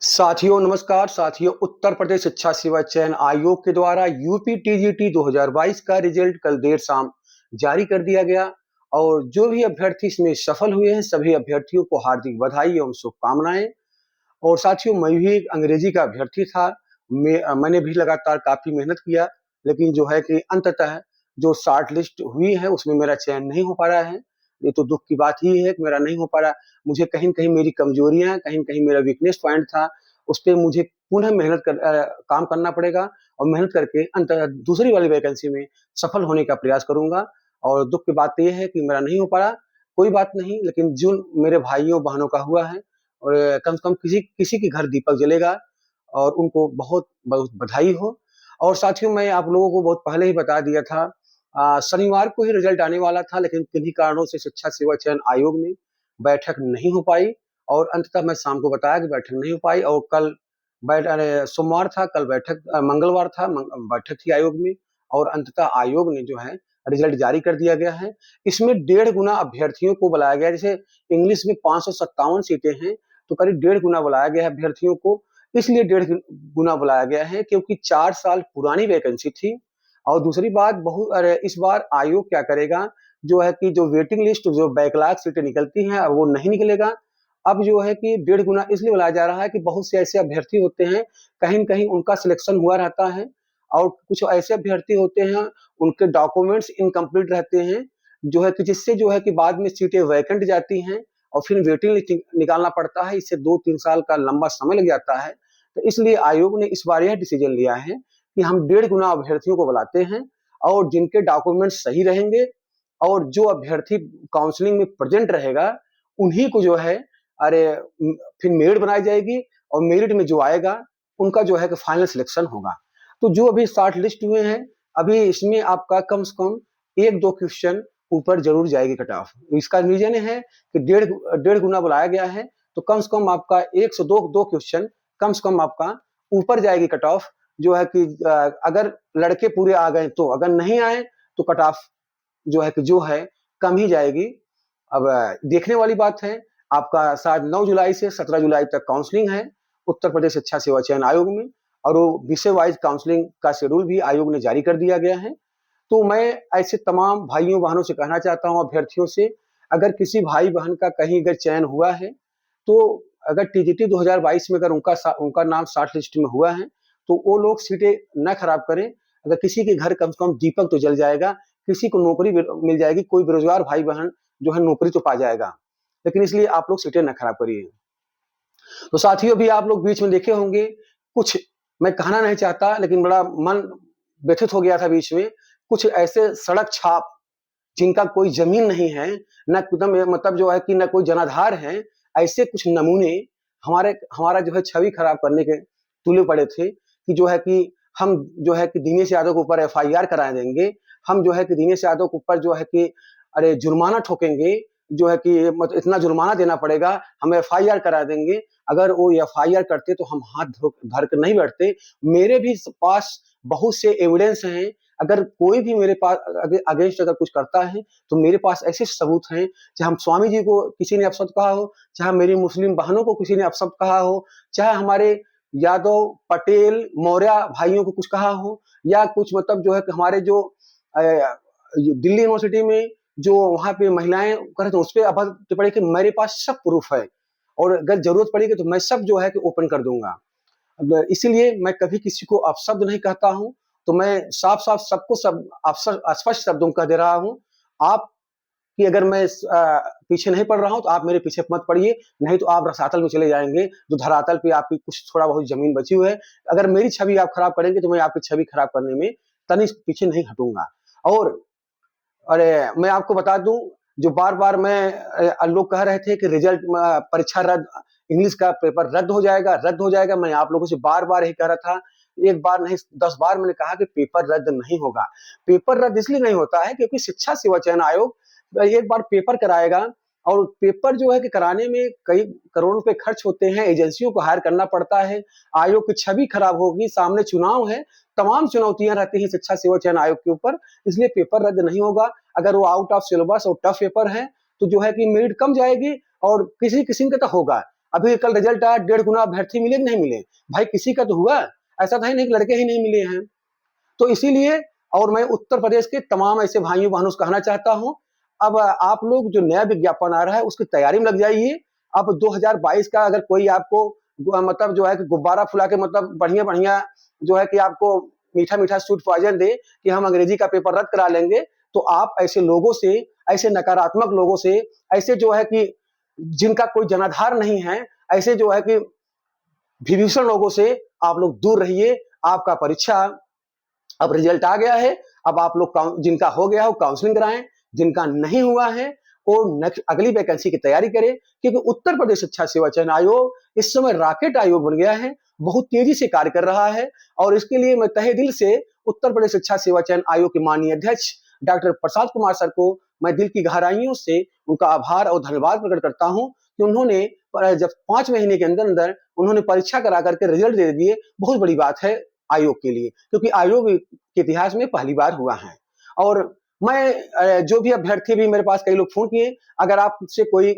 साथियों नमस्कार। साथियों, उत्तर प्रदेश शिक्षा सेवा चयन आयोग के द्वारा यूपी टीजीटी 2022 का रिजल्ट कल देर शाम जारी कर दिया गया और जो भी अभ्यर्थी इसमें सफल हुए हैं सभी अभ्यर्थियों को हार्दिक बधाई एवं शुभकामनाएं। और साथियों, मैं भी एक अंग्रेजी का अभ्यर्थी था। मैंने भी लगातार काफी मेहनत किया, लेकिन जो है कि अंततः जो शॉर्ट लिस्ट हुई है उसमें मेरा चयन नहीं हो पा रहा है। ये तो दुख की बात ही है कि मेरा नहीं हो पा रहा। मुझे कहीं न कहीं मेरी कमजोरियां, कहीं न कहीं मेरा वीकनेस पॉइंट था, उस पे मुझे पुनः काम करना पड़ेगा और मेहनत करके अंततः दूसरी वाली वैकेंसी में सफल होने का प्रयास करूंगा। और दुख की बात ये है कि मेरा नहीं हो पा रहा। कोई बात नहीं, लेकिन जो मेरे भाइयों बहनों का हुआ है और कम से कम किसी किसी के घर दीपक जलेगा और उनको बहुत बहुत बधाई हो। और साथियों, मैं आप लोगों को बहुत पहले ही बता दिया था, शनिवार को ही रिजल्ट आने वाला था, लेकिन किन्हीं कारणों से शिक्षा सेवा चयन आयोग में बैठक नहीं हो पाई और अंततः मैं शाम को बताया कि बैठक नहीं हो पाई। और कल सोमवार था, कल मंगलवार था, बैठक थी आयोग में और अंततः आयोग ने जो है रिजल्ट जारी कर दिया गया है। इसमें 1.5 गुना अभ्यर्थियों को बुलाया गया है। जैसे इंग्लिश में 557 सीटें हैं, तो करीब 1.5 गुना बुलाया गया है अभ्यर्थियों को। इसलिए 1.5 गुना बुलाया गया है क्योंकि 4 साल पुरानी वैकेंसी थी। और दूसरी बात, इस बार आयोग क्या करेगा, जो है कि जो वेटिंग लिस्ट, जो बैकलॉग सीटें निकलती हैं, अब वो नहीं निकलेगा। अब जो है कि 1.5 गुना इसलिए बुलाया जा रहा है कि बहुत से ऐसे अभ्यर्थी होते हैं, कहीं न कहीं उनका सिलेक्शन हुआ रहता है और कुछ ऐसे अभ्यर्थी होते हैं, उनके डॉक्यूमेंट्स इनकम्प्लीट रहते हैं, जो है कि जिससे जो है कि बाद में सीटें वैकेंट जाती हैं और फिर वेटिंग लिस्ट निकालना पड़ता है। इससे 2-3 साल का लंबा समय लग जाता है। तो इसलिए आयोग ने इस बार यह डिसीजन लिया है कि हम 1.5 गुना अभ्यर्थियों को बुलाते हैं और जिनके डॉक्यूमेंट सही रहेंगे और जो अभ्यर्थी काउंसलिंग में प्रेजेंट रहेगा, उन्हीं को जो है अरे फिर मेरिट बनाई जाएगी और मेरिट में जो आएगा उनका जो है कि फाइनल सिलेक्शन होगा। तो जो अभी शॉर्ट लिस्ट हुए हैं, अभी इसमें आपका कम से कम 1-2 क्वेश्चन ऊपर जरूर जाएगी कट ऑफ। इसका रीजन है कि डेढ़ गुना बुलाया गया है, तो कम से कम आपका 1 से 2 क्वेश्चन कम से कम आपका ऊपर जाएगी कट ऑफ। जो है कि अगर लड़के पूरे आ गए तो, अगर नहीं आए तो कट ऑफ जो है कि जो है कम ही जाएगी। अब देखने वाली बात है, आपका शायद 9 जुलाई से 17 जुलाई तक काउंसलिंग है उत्तर प्रदेश शिक्षा सेवा चयन आयोग में और वो विषय वाइज काउंसलिंग का शेड्यूल भी आयोग ने जारी कर दिया गया है। तो मैं ऐसे तमाम भाइयों बहनों से कहना चाहता हूं, अभ्यर्थियों से, अगर किसी भाई बहन का कहीं अगर चयन हुआ है, तो अगर टीजीटी 2022 में अगर उनका नाम शॉर्ट लिस्ट में हुआ है, तो वो लोग सीटें न खराब करें। अगर किसी के घर कम से कम दीपक तो जल जाएगा, किसी को नौकरी मिल जाएगी, कोई बेरोजगार भाई बहन जो है नौकरी तो पा जाएगा। लेकिन इसलिए आप लोग सीटें न खराब करिए। तो साथियों, भी आप लोग बीच में देखे होंगे कुछ, मैं कहना नहीं चाहता लेकिन बड़ा मन व्यथित हो गया था बीच में, कुछ ऐसे सड़क छाप जिनका कोई जमीन नहीं है, न एकदम मतलब जो है कि न कोई जनाधार है, ऐसे कुछ नमूने हमारा जो है छवि खराब करने के तुले पड़े थे कि जो है कि हम जो है कि दिनेश यादव के ऊपर एफआईआर करा देंगे। हम जो है कि दिनेश यादव के ऊपर जो है कि अरे जुर्माना ठोकेंगे, जो है कि इतना जुर्माना देना पड़ेगा, हम एफआईआर करा देंगे। अगर वो एफआईआर करते तो हम हाथ धर कर नहीं बैठते। मेरे भी पास बहुत से एविडेंस हैं। अगर कोई भी मेरे पास अगेंस्ट अगर कुछ करता है तो मेरे पास ऐसे सबूत हैं, चाहे हम स्वामी जी को किसी ने अपशब्द कहा हो, चाहे मेरी मुस्लिम बहनों को किसी ने अपशब्द कहा हो, चाहे हमारे यादव पटेल मौर्य भाइयों को कुछ कहा हो, या कुछ मतलब जो है कि हमारे जो दिल्ली यूनिवर्सिटी में जो वहां पे महिलाएं करे तो उस पर अभद्र टिप्पणी कि मेरे पास सब प्रूफ है और अगर जरूरत पड़ेगी तो मैं सब जो है कि ओपन कर दूंगा। इसीलिए मैं कभी किसी को अपशब्द नहीं कहता हूं। तो मैं साफ साफ सबको सब स्पष्ट शब्दों में कह दे रहा हूं, आप कि अगर मैं पीछे नहीं पड़ रहा हूं तो आप मेरे पीछे मत पड़िए, नहीं तो आप रसातल में चले जाएंगे, जो धरातल पे आपकी कुछ थोड़ा बहुत जमीन बची हुई है। अगर मेरी छवि आप खराब करेंगे तो मैं आपकी छवि खराब करने में तनिक पीछे नहीं हटूंगा। और अरे मैं आपको बता दूं, जो बार बार लोग कह रहे थे कि रिजल्ट परीक्षा रद्द, इंग्लिश का पेपर रद्द हो जाएगा, रद्द हो जाएगा। मैं आप लोगों से बार बार यही कह रहा था, एक बार नहीं 10 बार मैंने कहा कि पेपर रद्द नहीं होगा। पेपर रद्द इसलिए नहीं होता है क्योंकि शिक्षा सेवा चयन आयोग एक बार पेपर कराएगा और पेपर जो है कि कराने में कई करोड़ रुपए खर्च होते हैं, एजेंसियों को हायर करना पड़ता है, आयोग की छवि खराब होगी, सामने चुनाव है, तमाम चुनौतियां रहती हैं शिक्षा सेवा चयन आयोग के ऊपर। इसलिए पेपर रद्द नहीं होगा। अगर वो आउट ऑफ सिलेबस और टफ पेपर है तो जो है कि मेरिट कम जाएगी और किसी किस्म का तो होगा। अभी कल रिजल्ट आया, 1.5 गुना अभ्यर्थी मिले कि नहीं मिले? भाई किसी का तो हुआ, ऐसा तो है नहीं कि लड़के ही नहीं मिले हैं। तो इसीलिए और मैं उत्तर प्रदेश के तमाम ऐसे भाइयों बहनों से कहना चाहता हूँ, अब आप लोग जो नया विज्ञापन आ रहा है उसकी तैयारी में लग जाइए। अब 2022 का अगर कोई आपको मतलब जो है कि गुब्बारा फुला के मतलब बढ़िया-बढ़िया जो है कि आपको मीठा-मीठा स्वीट पॉइज़न दे कि हम अंग्रेजी का पेपर रद्द करा लेंगे, तो आप ऐसे लोगों से, ऐसे नकारात्मक लोगों से, ऐसे जो है कि जिनका कोई जनाधार नहीं है, ऐसे जो है कि विभीषण लोगों से आप लोग दूर रहिए। आपका परीक्षा अब रिजल्ट आ गया है, अब आप लोग जिनका हो गया हो काउंसलिंग कराएं, जिनका नहीं हुआ है वो नेक्स्ट अगली वैकेंसी की तैयारी करें, क्योंकि उत्तर प्रदेश शिक्षा सेवा चयन आयोग इस समय रॉकेट आयोग बन गया है, बहुत तेजी से कार्य कर रहा है। और इसके लिए मैं तहे दिल से उत्तर प्रदेश शिक्षा सेवा चयन आयोग के माननीय अध्यक्ष डॉक्टर प्रसाद कुमार सर को मैं दिल की गहराइयों से उनका आभार और धन्यवाद प्रकट करता हूं कि उन्होंने जब 5 महीने के अंदर अंदर उन्होंने परीक्षा करा करके रिजल्ट दे दिए, बहुत बड़ी बात है आयोग के लिए, क्योंकि आयोग के इतिहास में पहली बार हुआ है। और मैं जो भी अभ्यर्थी भी मेरे पास कई लोग फोन किए, अगर आपसे कोई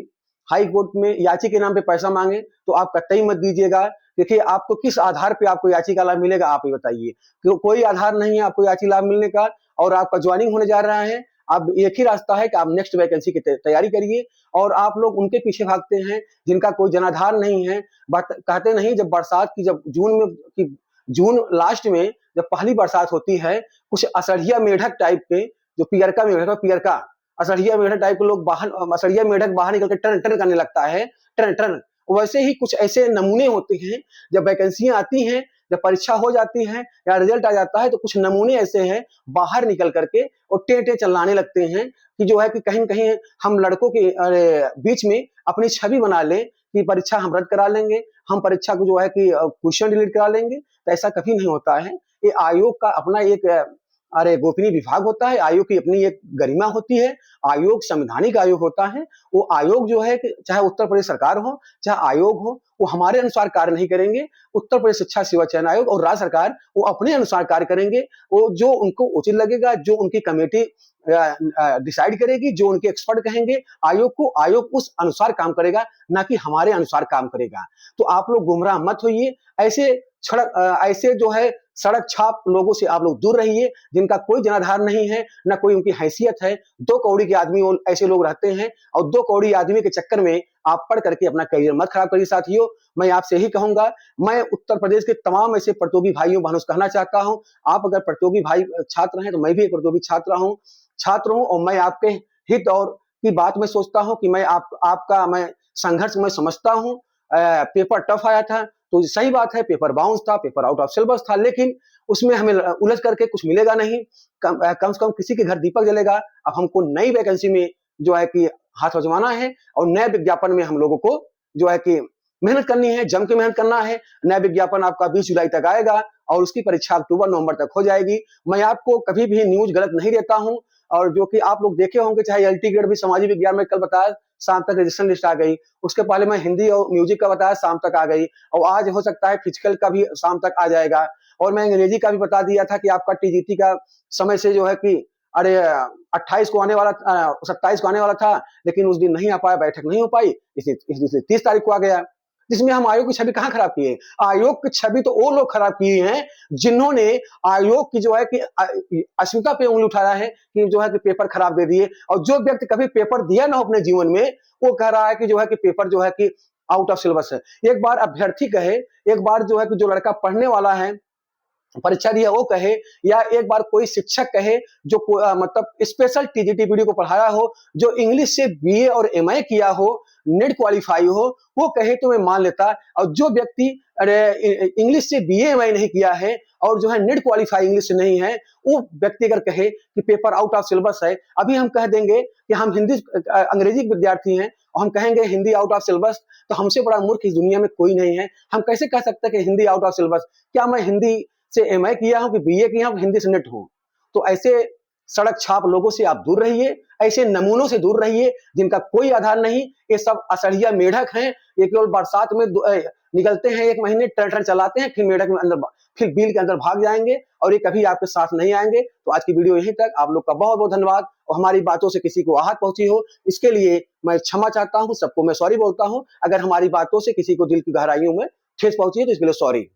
हाई कोर्ट में याची के नाम पे पैसा मांगे तो आप कतई मत दीजिएगा। देखिए आपको किस आधार पे आपको याची का लाभ मिलेगा, आप ही बताइए। कोई आधार नहीं है आपको याची लाभ मिलने का, और आपका ज्वाइनिंग होने जा रहा है। अब एक ही रास्ता है कि आप नेक्स्ट वैकेंसी की तैयारी करिए, और आप लोग उनके पीछे भागते हैं जिनका कोई जनाधार नहीं है। कहते नहीं, जब बरसात की जब जून लास्ट में जब पहली बरसात होती है, कुछ असड़िया मेढक टाइप के, जो पियरका मेढक है, पियरका असड़िया मेढक टाइप के लोग बाहर, असड़िया मेढक बाहर निकल के टर्न टर्न करने लगता है, टर्न टर्न। वैसे ही कुछ ऐसे नमूने होते हैं, जब वैकेंसियां आती हैं, जब परीक्षा हो जाती है या रिजल्ट आ जाता है, तो कुछ नमूने ऐसे हैं बाहर निकल करके और टे चिल्लाने लगते हैं कि जो है कि कहीं कहीं हम लड़कों के बीच में अपनी छवि बना लें कि परीक्षा हम रद्द करा लेंगे, हम परीक्षा को जो है कि क्वेश्चन डिलीट करा लेंगे। तो ऐसा कभी नहीं होता है। ये आयोग का अपना एक गोपनीय विभाग होता है, आयोग की अपनी एक गरिमा होती है। आयोग संवैधानिक आयोग होता है। वो आयोग जो है कि चाहे उत्तर प्रदेश सरकार हो, चाहे आयोग हो, वो हमारे अनुसार कार्य नहीं करेंगे। उत्तर प्रदेश शिक्षा सेवा चयन आयोग और राज्य सरकार वो अपने अनुसार कार्य करेंगे। वो जो उनको उचित लगेगा, जो उनकी कमेटी डिसाइड करेगी, जो उनके एक्सपर्ट कहेंगे आयोग उस अनुसार काम करेगा, ना कि हमारे अनुसार काम करेगा। तो आप लोग गुमराह मत होइए। ऐसे जो है सड़क छाप लोगों से आप लोग दूर रहिए, जिनका कोई जनाधार नहीं है, ना कोई उनकी हैसियत है। 2 कौड़ी के आदमी ऐसे लोग रहते हैं, और 2 कौड़ी आदमी के चक्कर में आप पढ़ करके अपना करियर मत खराब करिए। साथियों, मैं आपसे यही कहूंगा, मैं उत्तर प्रदेश के तमाम ऐसे प्रतियोगी भाइयों बहनों से कहना चाहता हूं, आप अगर प्रतियोगी भाई छात्र हैं तो मैं भी एक प्रतियोगी छात्र हूं, और मैं आपके हित और की बात में सोचता हूं कि मैं आपका मैं संघर्ष मैं समझता हूं। पेपर टफ आया था, तो सही बात है, पेपर बाउंस था, पेपर आउट ऑफ सिलेबस था, लेकिन उसमें हमें उलझ करके कुछ मिलेगा नहीं। कम से कम किसी के घर दीपक जलेगा। अब हमको नई वैकेंसी में जो है कि हाथ आजमाना है, और नए विज्ञापन में हम लोगों को जो है कि मेहनत करनी है, जम के मेहनत करना है। नया विज्ञापन आपका 20 जुलाई तक आएगा, और उसकी परीक्षा अक्टूबर नवंबर तक हो जाएगी। मैं आपको कभी भी न्यूज गलत नहीं देता हूं, और जो कि आप लोग देखे होंगे, चाहे एलटी ग्रेड भी सामाजिक विज्ञान में कल बताया शाम तक रजिस्ट्रेशन लिस्ट आ गई, उसके पहले मैं हिंदी और म्यूजिक का बताया शाम तक आ गई, और आज हो सकता है फिजिकल का भी शाम तक आ जाएगा। और मैं अंग्रेजी का भी बता दिया था कि आपका टीजीटी का समय से जो है कि अरे 28 को आने वाला 27 को आने वाला था, लेकिन उस दिन नहीं आ पाया, बैठक नहीं हो पाई, इसलिए 30 तारीख को आ गया। जिसमें हम आयोग की छवि कहां खराब किए? आयोग की छवि तो वो लोग खराब किए हैं जिन्होंने आयोग की जो है कि अस्मिता पे उंगली उठाया है कि जो है कि पेपर खराब दे दिए। और जो व्यक्ति कभी पेपर दिया ना हो अपने जीवन में, वो कह रहा है कि जो है कि पेपर जो है कि आउट ऑफ सिलेबस है। एक बार अभ्यर्थी कहे, एक बार जो है कि जो लड़का पढ़ने वाला है, परीक्षा दिया, वो कहे, या एक बार कोई शिक्षक कहे जो मतलब स्पेशल टीजीटी पीडी को पढ़ाया हो, जो इंग्लिश से बीए और एमए किया हो, नेट क्वालिफाई हो, वो कहे तो मैं मान लेता। और जो व्यक्ति इंग्लिश से बीए एमए नहीं किया है, और जो है नेट क्वालिफाई इंग्लिश से नहीं है, वो व्यक्ति अगर कहे कि पेपर आउट ऑफ सिलेबस है, अभी हम कह देंगे कि हम हिंदी अंग्रेजी विद्यार्थी हैं और हम कहेंगे हिंदी आउट ऑफ सिलेबस, तो हमसे बड़ा मूर्ख इस दुनिया में कोई नहीं है। हम कैसे कह सकते हैं कि हिंदी आउट ऑफ सिलेबस? क्या मैं हिंदी से एमए किया हूं कि बीए किया हूं, हिंदी से नेट हूं? तो ऐसे सड़क छाप लोगों से आप दूर रहिए, ऐसे नमूनों से दूर रहिए जिनका कोई आधार नहीं। ये सब असड़िया मेढक हैं। ये केवल बरसात में निकलते हैं, 1 महीने टर्न चलाते हैं, फिर मेढक में अंदर, फिर बिल के अंदर भाग जाएंगे और ये कभी आपके साथ नहीं आएंगे। तो आज की वीडियो यहीं तक। आप लोग का बहुत बहुत धन्यवाद। और हमारी बातों से किसी को आहत पहुंची हो, इसके लिए मैं क्षमा चाहता हूं। सबको मैं सॉरी बोलता हूं। अगर हमारी बातों से किसी को दिल की गहराइयों में ठेस पहुंची है तो इसके लिए सॉरी।